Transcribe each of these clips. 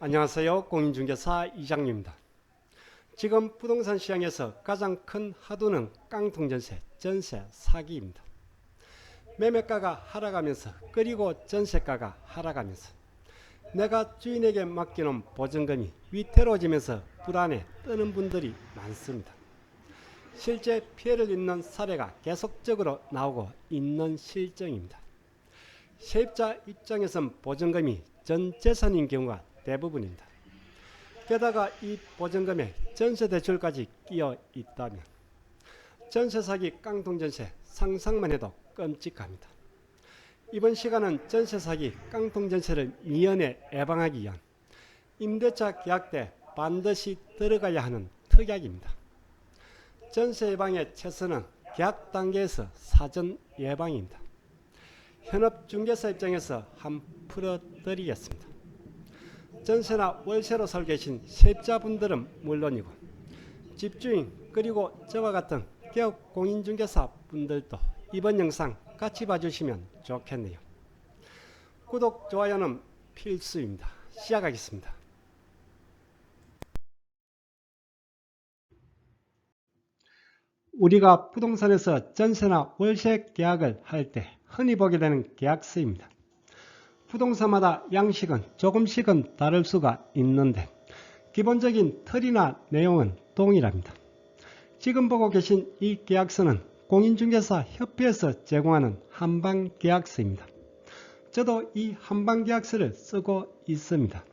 안녕하세요. 공인중개사 이장님입니다. 지금 부동산 시장에서 가장 큰 화두는 깡통전세, 전세 사기입니다. 매매가가 하락하면서 그리고 전세가가 하락하면서 내가 주인에게 맡겨놓은 보증금이 위태로워지면서 불안에 떠는 분들이 많습니다. 실제 피해를 입는 사례가 계속적으로 나오고 있는 실정입니다. 세입자 입장에선 보증금이 전 재산인 경우가 대부분입니다. 게다가 이 보증금에 전세대출까지 끼어 있다면 전세 사기 깡통전세 상상만 해도 끔찍합니다. 이번 시간은 전세 사기 깡통전세를 미연에 예방하기 위한 임대차 계약 때 반드시 들어가야 하는 특약입니다. 전세 예방의 최선은 계약 단계에서 사전 예방입니다. 현업중개사 입장에서 한번 풀어드리겠습니다. 전세나 월세로 살고 계신 세입자분들은 물론이고 집주인 그리고 저와 같은 개업 공인중개사 분들도 이번 영상 같이 봐주시면 좋겠네요. 구독, 좋아요는 필수입니다. 시작하겠습니다. 우리가 부동산에서 전세나 월세 계약을 할 때 흔히 보게 되는 계약서입니다. 부동산마다 양식은 조금씩은 다를 수가 있는데 기본적인 틀이나 내용은 동일합니다. 지금 보고 계신 이 계약서는 공인중개사 협회에서 제공하는 한방계약서입니다. 저도 이 한방계약서를 쓰고 있습니다.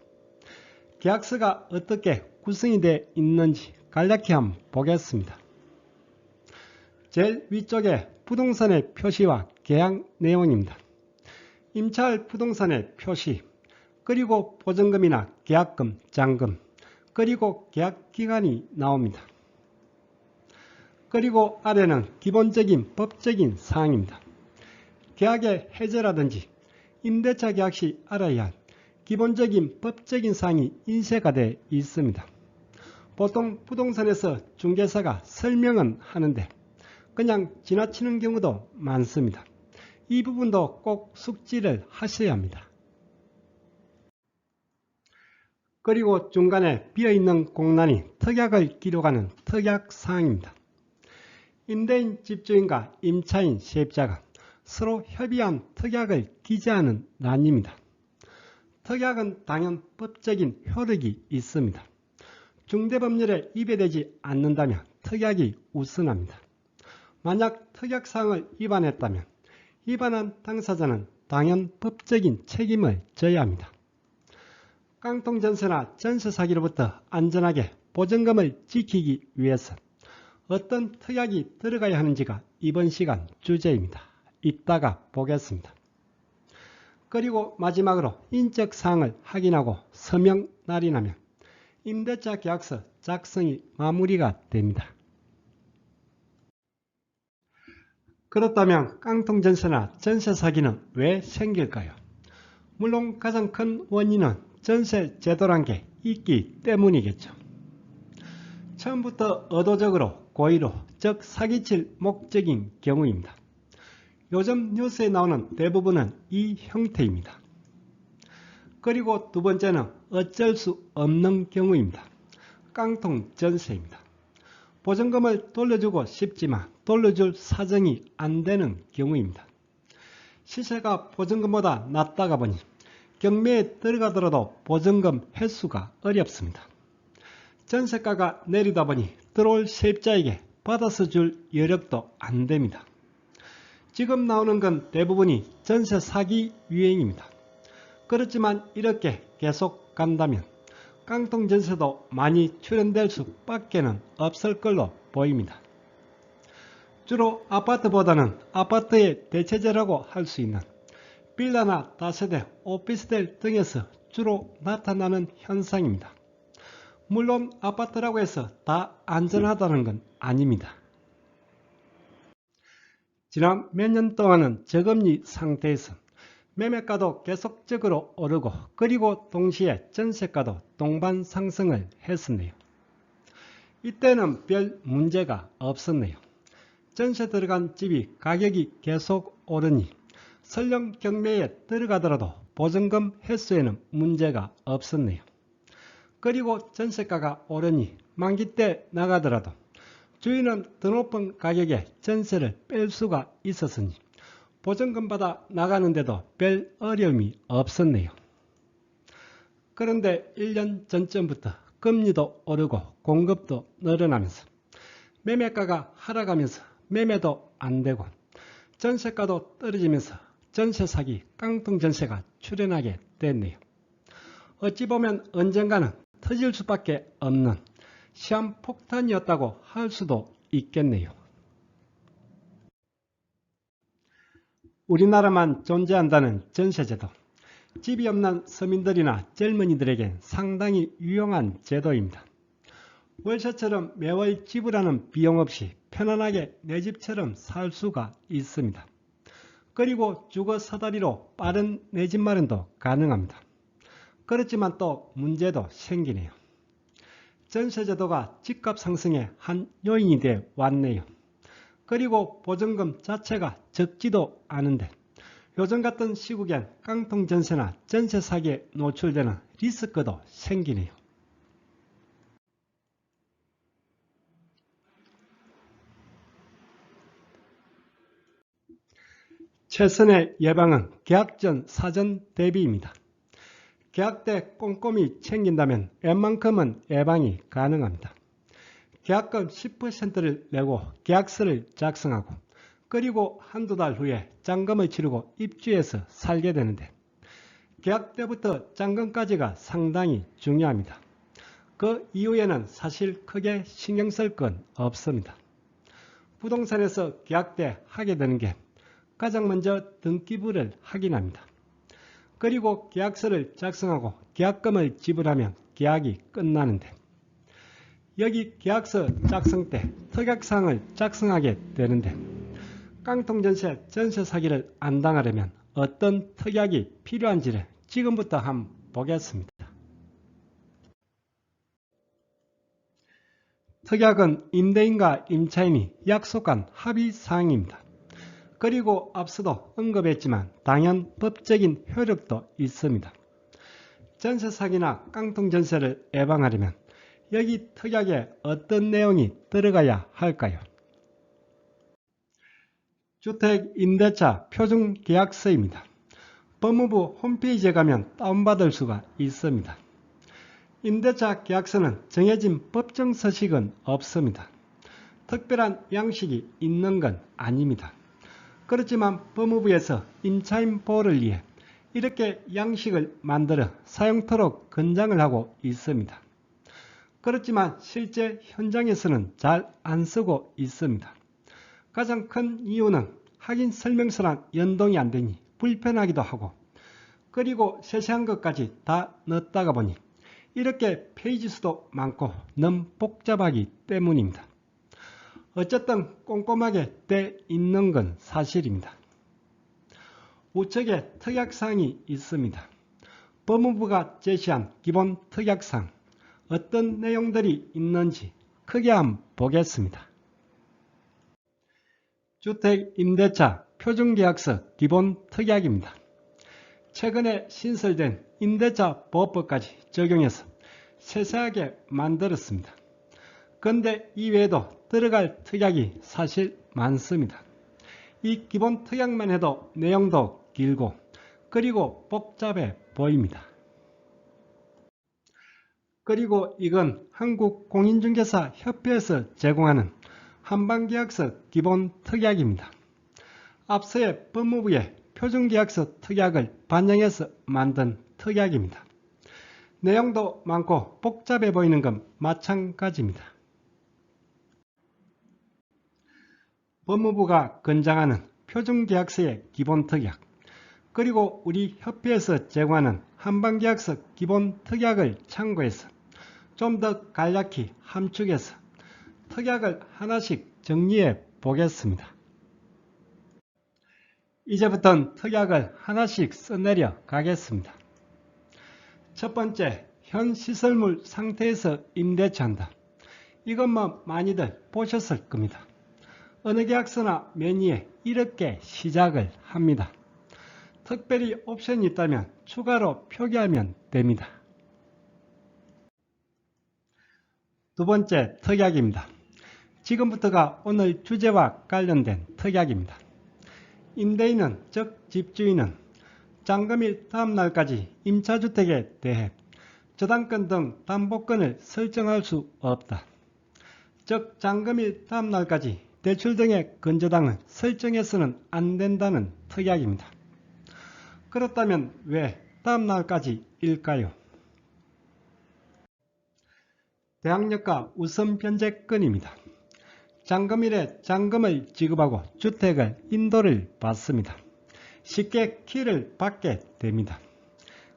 계약서가 어떻게 구성이 되어 있는지 간략히 한번 보겠습니다. 제일 위쪽에 부동산의 표시와 계약 내용입니다. 임차할 부동산의 표시, 그리고 보증금이나 계약금, 잔금, 그리고 계약기간이 나옵니다. 그리고 아래는 기본적인 법적인 사항입니다. 계약의 해제라든지 임대차 계약 시 알아야 할 기본적인 법적인 사항이 인쇄가 되어 있습니다. 보통 부동산에서 중개사가 설명은 하는데 그냥 지나치는 경우도 많습니다. 이 부분도 꼭 숙지를 하셔야 합니다. 그리고 중간에 비어있는 공란이 특약을 기록하는 특약사항입니다. 임대인 집주인과 임차인 세입자가 서로 협의한 특약을 기재하는 란입니다. 특약은 당연 법적인 효력이 있습니다. 중대법률에 위배되지 않는다면 특약이 우선합니다. 만약 특약사항을 위반했다면 위반한 당사자는 당연 법적인 책임을 져야 합니다. 깡통전세나 전세 사기로부터 안전하게 보증금을 지키기 위해서 어떤 특약이 들어가야 하는지가 이번 시간 주제입니다. 이따가 보겠습니다. 그리고 마지막으로 인적사항을 확인하고 서명 날인하면 임대차 계약서 작성이 마무리가 됩니다. 그렇다면 깡통전세나 전세 사기는 왜 생길까요? 물론 가장 큰 원인은 전세 제도란 게 있기 때문이겠죠. 처음부터 의도적으로 고의로, 즉 사기칠 목적인 경우입니다. 요즘 뉴스에 나오는 대부분은 이 형태입니다. 그리고 두 번째는 어쩔 수 없는 경우입니다. 깡통전세입니다. 보증금을 돌려주고 싶지만 돌려줄 사정이 안 되는 경우입니다. 시세가 보증금보다 낮다가 보니 경매에 들어가더라도 보증금 회수가 어렵습니다. 전세가가 내리다 보니 들어올 세입자에게 받아서 줄 여력도 안 됩니다. 지금 나오는 건 대부분이 전세 사기 유행입니다. 그렇지만 이렇게 계속 간다면 깡통전세도 많이 출현될 수밖에는 없을 걸로 보입니다. 주로 아파트보다는 아파트의 대체제라고 할 수 있는 빌라나 다세대, 오피스텔 등에서 주로 나타나는 현상입니다. 물론 아파트라고 해서 다 안전하다는 건 아닙니다. 지난 몇 년 동안은 저금리 상태에서 매매가도 계속적으로 오르고 그리고 동시에 전세가도 동반 상승을 했었네요. 이때는 별 문제가 없었네요. 전세 들어간 집이 가격이 계속 오르니 설령 경매에 들어가더라도 보증금 회수에는 문제가 없었네요. 그리고 전세가가 오르니 만기 때 나가더라도 주인은 더 높은 가격에 전세를 뺄 수가 있었으니 보증금 받아 나가는데도 별 어려움이 없었네요. 그런데 1년 전쯤부터 금리도 오르고 공급도 늘어나면서 매매가가 하락하면서 매매도 안 되고 전세가도 떨어지면서 전세 사기 깡통 전세가 출현하게 됐네요. 어찌 보면 언젠가는 터질 수밖에 없는 시한폭탄이었다고 할 수도 있겠네요. 우리나라만 존재한다는 전세제도. 집이 없는 서민들이나 젊은이들에겐 상당히 유용한 제도입니다. 월세처럼 매월 지불하는 비용 없이 편안하게 내 집처럼 살 수가 있습니다. 그리고 주거 사다리로 빠른 내 집 마련도 가능합니다. 그렇지만 또 문제도 생기네요. 전세제도가 집값 상승의 한 요인이 되어 왔네요. 그리고 보증금 자체가 적지도 않은데 요즘 같은 시국엔 깡통 전세나 전세 사기에 노출되는 리스크도 생기네요. 최선의 예방은 계약 전 사전 대비입니다. 계약 때 꼼꼼히 챙긴다면 웬만큼은 예방이 가능합니다. 계약금 10%를 내고 계약서를 작성하고 그리고 한두 달 후에 잔금을 치르고 입주해서 살게 되는데 계약 때부터 잔금까지가 상당히 중요합니다. 그 이후에는 사실 크게 신경 쓸 건 없습니다. 부동산에서 계약 때 하게 되는 게 가장 먼저 등기부를 확인합니다. 그리고 계약서를 작성하고 계약금을 지불하면 계약이 끝나는데 여기 계약서 작성 때 특약사항을 작성하게 되는데 깡통전세 전세 사기를 안 당하려면 어떤 특약이 필요한지를 지금부터 한번 보겠습니다. 특약은 임대인과 임차인이 약속한 합의사항입니다. 그리고 앞서도 언급했지만 당연 법적인 효력도 있습니다. 전세 사기나 깡통 전세를 예방하려면 여기 특약에 어떤 내용이 들어가야 할까요? 주택임대차 표준계약서입니다. 법무부 홈페이지에 가면 다운받을 수가 있습니다. 임대차 계약서는 정해진 법정 서식은 없습니다. 특별한 양식이 있는 건 아닙니다. 그렇지만 법무부에서 임차인 보호를 위해 이렇게 양식을 만들어 사용토록 권장을 하고 있습니다. 그렇지만 실제 현장에서는 잘 안 쓰고 있습니다. 가장 큰 이유는 확인 설명서랑 연동이 안 되니 불편하기도 하고 그리고 세세한 것까지 다 넣었다가 보니 이렇게 페이지 수도 많고 너무 복잡하기 때문입니다. 어쨌든 꼼꼼하게 돼 있는 건 사실입니다. 우측에 특약사항이 있습니다. 법무부가 제시한 기본 특약사항 어떤 내용들이 있는지 크게 한번 보겠습니다. 주택임대차 표준계약서 기본 특약입니다. 최근에 신설된 임대차 보호법까지 적용해서 세세하게 만들었습니다. 그런데 이외에도 들어갈 특약이 사실 많습니다. 이 기본 특약만 해도 내용도 길고 그리고 복잡해 보입니다. 그리고 이건 한국공인중개사 협회에서 제공하는 한방계약서 기본 특약입니다. 앞서의 법무부의 표준계약서 특약을 반영해서 만든 특약입니다. 내용도 많고 복잡해 보이는 건 마찬가지입니다. 법무부가 권장하는 표준계약서의 기본 특약, 그리고 우리 협회에서 제공하는 한방계약서 기본 특약을 참고해서 좀 더 간략히 함축해서 특약을 하나씩 정리해 보겠습니다. 이제부터는 특약을 하나씩 써내려 가겠습니다. 첫 번째, 현 시설물 상태에서 임대차한다. 이건 많이들 보셨을 겁니다. 어느 계약서나 매니에 이렇게 시작을 합니다. 특별히 옵션이 있다면 추가로 표기하면 됩니다. 두 번째 특약입니다. 지금부터가 오늘 주제와 관련된 특약입니다. 임대인은 즉 집주인은 잔금일 다음 날까지 임차주택에 대해 저당권 등 담보권을 설정할 수 없다. 즉 잔금일 다음 날까지 대출 등의 근저당을 설정해서는 안 된다는 특약입니다. 그렇다면 왜 다음 날까지일까요? 대항력과 우선 변제권입니다. 잔금일에 잔금을 지급하고 주택을 인도를 받습니다. 쉽게 키를 받게 됩니다.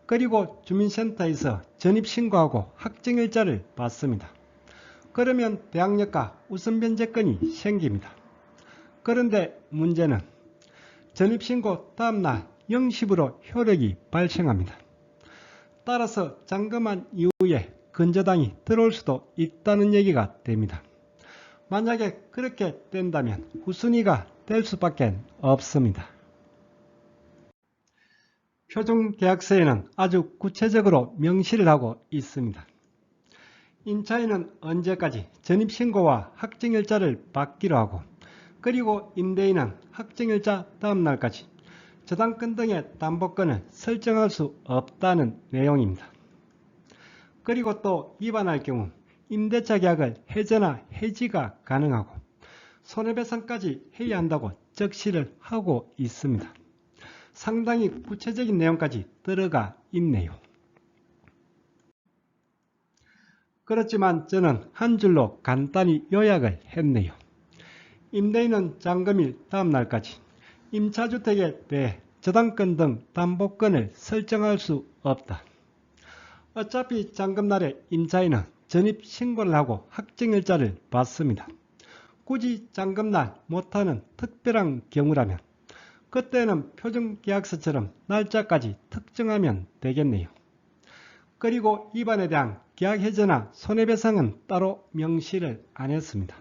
그리고 주민센터에서 전입신고하고 확정일자를 받습니다. 그러면 대항력과 우선 변제권이 생깁니다. 그런데 문제는 전입신고 다음날 0시부로 효력이 발생합니다. 따라서 잔금한 이후에 근저당이 들어올 수도 있다는 얘기가 됩니다. 만약에 그렇게 된다면 후순위가 될 수밖에 없습니다. 표준계약서에는 아주 구체적으로 명시를 하고 있습니다. 임차인은 언제까지 전입신고와 확정일자를 받기로 하고 그리고 임대인은 확정일자 다음 날까지 저당권 등의 담보권을 설정할 수 없다는 내용입니다. 그리고 또 위반할 경우 임대차 계약을 해제나 해지가 가능하고 손해배상까지 해야 한다고 적시를 하고 있습니다. 상당히 구체적인 내용까지 들어가 있네요. 그렇지만 저는 한 줄로 간단히 요약을 했네요. 임대인은 잔금일 다음 날까지 임차주택에 대해 저당권 등 담보권을 설정할 수 없다. 어차피 잔금날에 임차인은 전입신고를 하고 확정일자를 받습니다. 굳이 잔금날 못하는 특별한 경우라면 그때는 표준계약서처럼 날짜까지 특정하면 되겠네요. 그리고 위반에 대한 계약해제나 손해배상은 따로 명시를 안 했습니다.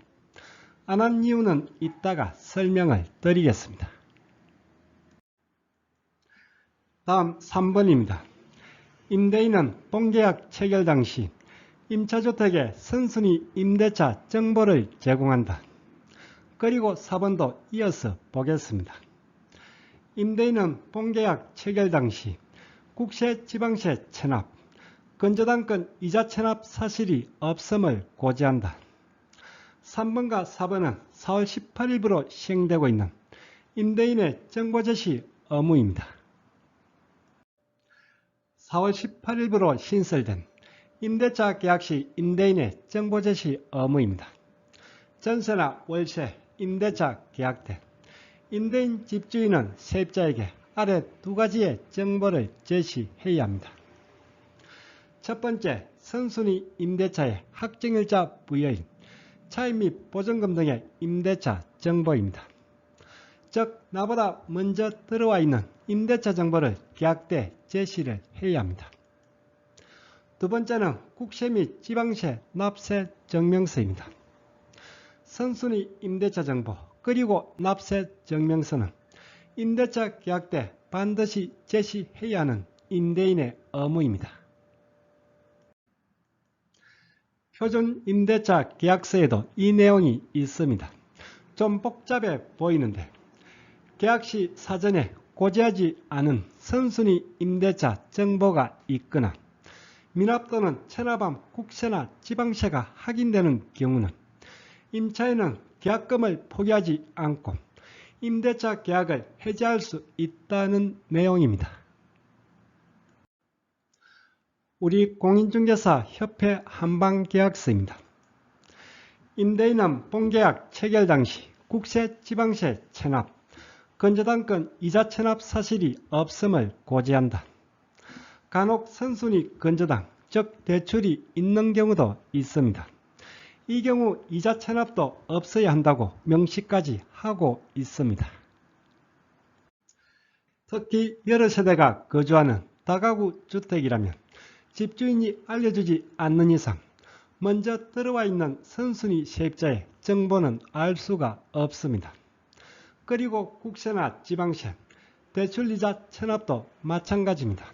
안 한 이유는 이따가 설명을 드리겠습니다. 다음 3번입니다. 임대인은 본계약 체결 당시 임차주택에 선순위 임대차 정보를 제공한다. 그리고 4번도 이어서 보겠습니다. 임대인은 본계약 체결 당시 국세, 지방세 체납, 근저당권 이자 체납 사실이 없음을 고지한다. 3번과 4번은 4월 18일부로 시행되고 있는 임대인의 정보 제시 의무입니다. 4월 18일부로 신설된 임대차 계약 시 임대인의 정보 제시 의무입니다. 전세나 월세, 임대차 계약 때 임대인 집주인은 세입자에게 아래 두 가지의 정보를 제시해야 합니다. 첫 번째, 선순위 임대차의 확정일자 부여일, 차입 및 보증금 등의 임대차 정보입니다. 즉 나보다 먼저 들어와 있는 임대차 정보를 계약 때 제시를 해야 합니다. 두 번째는 국세 및 지방세 납세 증명서입니다. 선순위 임대차 정보 그리고 납세 증명서는 임대차 계약 때 반드시 제시해야 하는 임대인의 의무입니다. 표준 임대차 계약서에도 이 내용이 있습니다. 좀 복잡해 보이는데 계약 시 사전에 고지하지 않은 선순위 임대차 정보가 있거나 미납 또는 체납한 국세나 지방세가 확인되는 경우는 임차인은 계약금을 포기하지 않고 임대차 계약을 해지할 수 있다는 내용입니다. 우리 공인중개사 협회 한방계약서입니다. 임대인은 본계약 체결 당시 국세, 지방세 체납, 근저당권 이자 체납 사실이 없음을 고지한다. 간혹 선순위 근저당, 즉 대출이 있는 경우도 있습니다. 이 경우 이자 체납도 없어야 한다고 명시까지 하고 있습니다. 특히 여러 세대가 거주하는 다가구 주택이라면 집주인이 알려주지 않는 이상 먼저 들어와 있는 선순위 세입자의 정보는 알 수가 없습니다. 그리고 국세나 지방세, 대출이자 체납도 마찬가지입니다.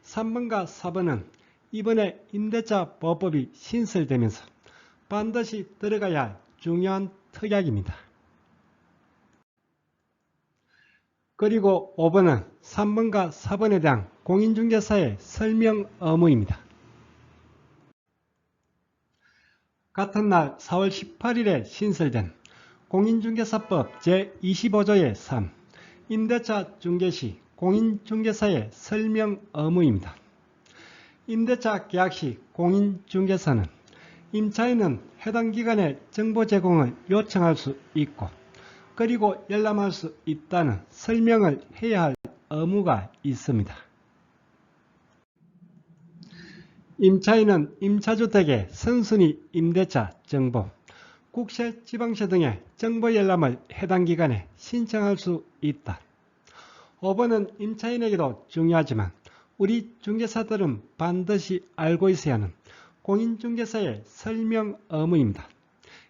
3번과 4번은 이번에 임대차 보호법이 신설되면서 반드시 들어가야 할 중요한 특약입니다. 그리고 5번은 3번과 4번에 대한 공인중개사의 설명 의무입니다. 같은 날 4월 18일에 신설된 공인중개사법 제25조의 3 임대차 중개시 공인중개사의 설명 의무입니다. 임대차 계약 시 공인중개사는 임차인은 해당 기간에 정보 제공을 요청할 수 있고 그리고 열람할 수 있다는 설명을 해야 할 의무가 있습니다. 임차인은 임차주택의 선순위 임대차 정보, 국세, 지방세 등의 정보 열람을 해당 기간에 신청할 수 있다. 5번은 임차인에게도 중요하지만 우리 중개사들은 반드시 알고 있어야 하는 공인중개사의 설명 의무입니다.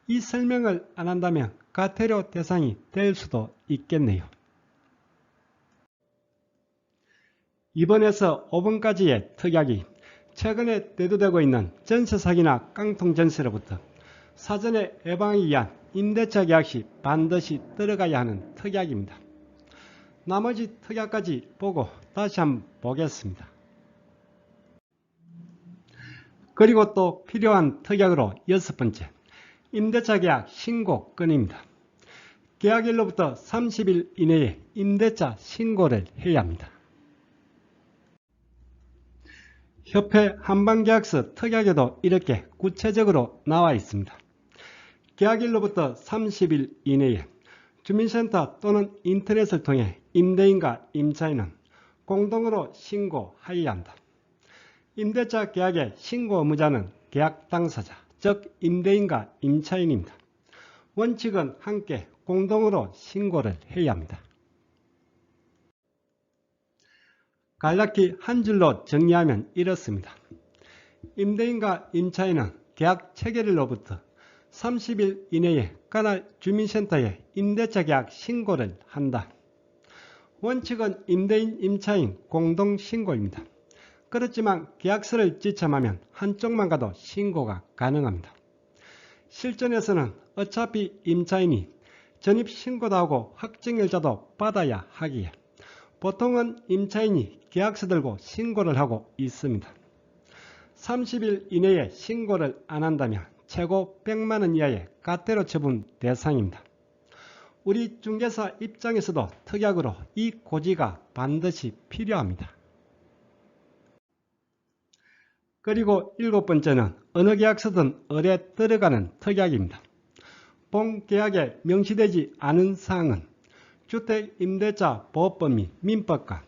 이 설명을 안 한다면 과태료 대상이 될 수도 있겠네요. 2번에서 5번까지의 특약이 최근에 대두되고 있는 전세사기나 깡통전세로부터 사전에 예방하기 위한 임대차 계약 시 반드시 들어가야 하는 특약입니다. 나머지 특약까지 보고 다시 한번 보겠습니다. 그리고 또 필요한 특약으로 6번째, 임대차 계약 신고건입니다. 계약일로부터 30일 이내에 임대차 신고를 해야 합니다. 협회 한방계약서 특약에도 이렇게 구체적으로 나와 있습니다. 계약일로부터 30일 이내에 주민센터 또는 인터넷을 통해 임대인과 임차인은 공동으로 신고하여야 한다. 임대차 계약의 신고 의무자는 계약 당사자, 즉 임대인과 임차인입니다. 원칙은 함께 공동으로 신고를 해야 합니다. 간략히 한 줄로 정리하면 이렇습니다. 임대인과 임차인은 계약 체결일로부터 30일 이내에 관할 주민센터에 임대차 계약 신고를 한다. 원칙은 임대인, 임차인 공동신고입니다. 그렇지만 계약서를 지참하면 한쪽만 가도 신고가 가능합니다. 실전에서는 어차피 임차인이 전입신고도 하고 확정일자도 받아야 하기에 보통은 임차인이 계약서 들고 신고를 하고 있습니다. 30일 이내에 신고를 안 한다면 최고 100만원 이하의 과태료 처분 대상입니다. 우리 중개사 입장에서도 특약으로 이 고지가 반드시 필요합니다. 그리고 7번째는 어느 계약서든 을에 들어가는 특약입니다. 본 계약에 명시되지 않은 사항은 주택임대차 보호법 및 민법과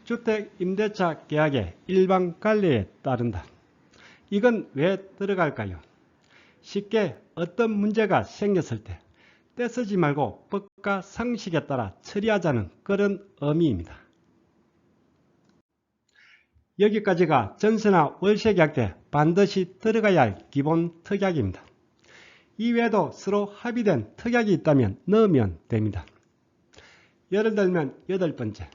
주택임대차 계약의 일반 관례에 따른다. 이건 왜 들어갈까요? 쉽게 어떤 문제가 생겼을 때 떼쓰지 말고 법과 상식에 따라 처리하자는 그런 의미입니다. 여기까지가 전세나 월세 계약 때 반드시 들어가야 할 기본 특약입니다. 이외에도 서로 합의된 특약이 있다면 넣으면 됩니다. 예를 들면 8번째,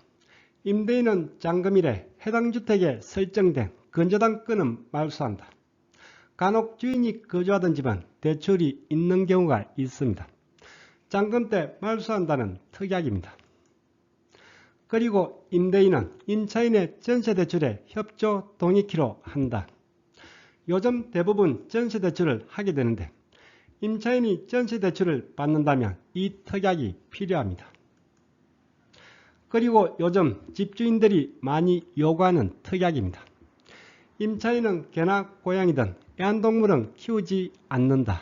임대인은 잔금일에 해당 주택에 설정된 건조당권은 말소한다. 간혹 주인이 거주하던 집은 대출이 있는 경우가 있습니다. 잔금 때 말소한다는 특약입니다. 그리고 임대인은 임차인의 전세대출에 협조 동의키로 한다. 요즘 대부분 전세대출을 하게 되는데 임차인이 전세대출을 받는다면 이 특약이 필요합니다. 그리고 요즘 집주인들이 많이 요구하는 특약입니다. 임차인은 개나 고양이든 애완동물은 키우지 않는다.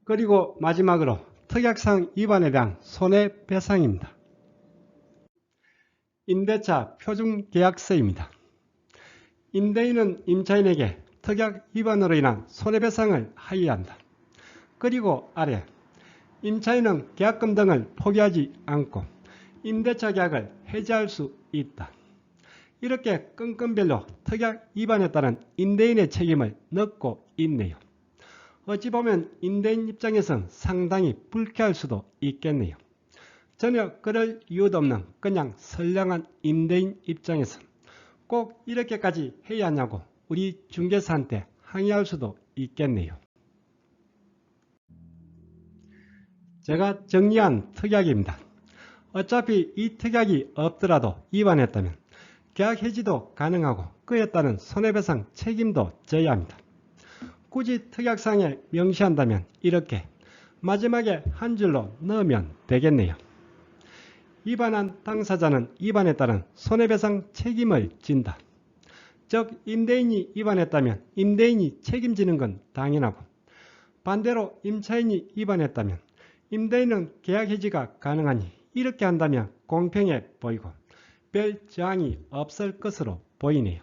그리고 마지막으로 특약사항 위반에 대한 손해배상입니다. 임대차 표준계약서입니다. 임대인은 임차인에게 특약 위반으로 인한 손해배상을 하여야 한다. 그리고 아래 임차인은 계약금 등을 포기하지 않고 임대차 계약을 해지할 수 있다. 이렇게 건건별로 특약 위반에 따른 임대인의 책임을 넣고 있네요. 어찌 보면 임대인 입장에선 상당히 불쾌할 수도 있겠네요. 전혀 그럴 이유도 없는 그냥 선량한 임대인 입장에선 꼭 이렇게까지 해야 하냐고 우리 중개사한테 항의할 수도 있겠네요. 제가 정리한 특약입니다. 어차피 이 특약이 없더라도 위반했다면 계약 해지도 가능하고 그에 따른 손해배상 책임도 져야 합니다. 굳이 특약상에 명시한다면 이렇게 마지막에 한 줄로 넣으면 되겠네요. 위반한 당사자는 위반에 따른 손해배상 책임을 진다. 즉 임대인이 위반했다면 임대인이 책임지는 건 당연하고 반대로 임차인이 위반했다면 임대인은 계약 해지가 가능하니 이렇게 한다면 공평해 보이고 별 저항이 없을 것으로 보이네요.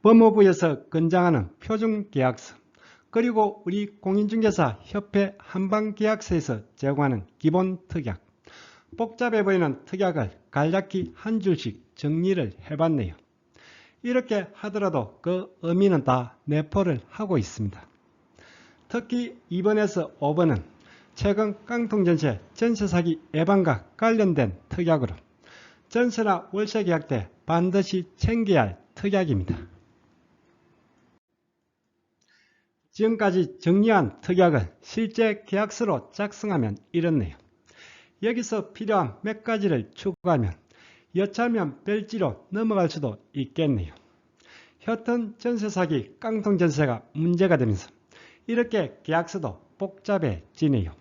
법무부에서 권장하는 표준계약서 그리고 우리 공인중개사 협회 한방계약서에서 제공하는 기본특약 복잡해 보이는 특약을 간략히 한 줄씩 정리를 해봤네요. 이렇게 하더라도 그 의미는 다 내포를 하고 있습니다. 특히 2번에서 5번은 최근 깡통전세 전세사기 예방과 관련된 특약으로 전세나 월세 계약 때 반드시 챙겨야 할 특약입니다. 지금까지 정리한 특약을 실제 계약서로 작성하면 이렇네요. 여기서 필요한 몇 가지를 추가하면 여차하면 별지로 넘어갈 수도 있겠네요. 옅은 전세사기 깡통전세가 문제가 되면서 이렇게 계약서도 복잡해지네요.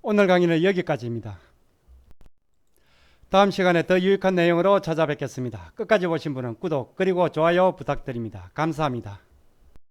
오늘 강의는 여기까지입니다. 다음 시간에 더 유익한 내용으로 찾아뵙겠습니다. 끝까지 보신 분은 구독 그리고 좋아요 부탁드립니다. 감사합니다.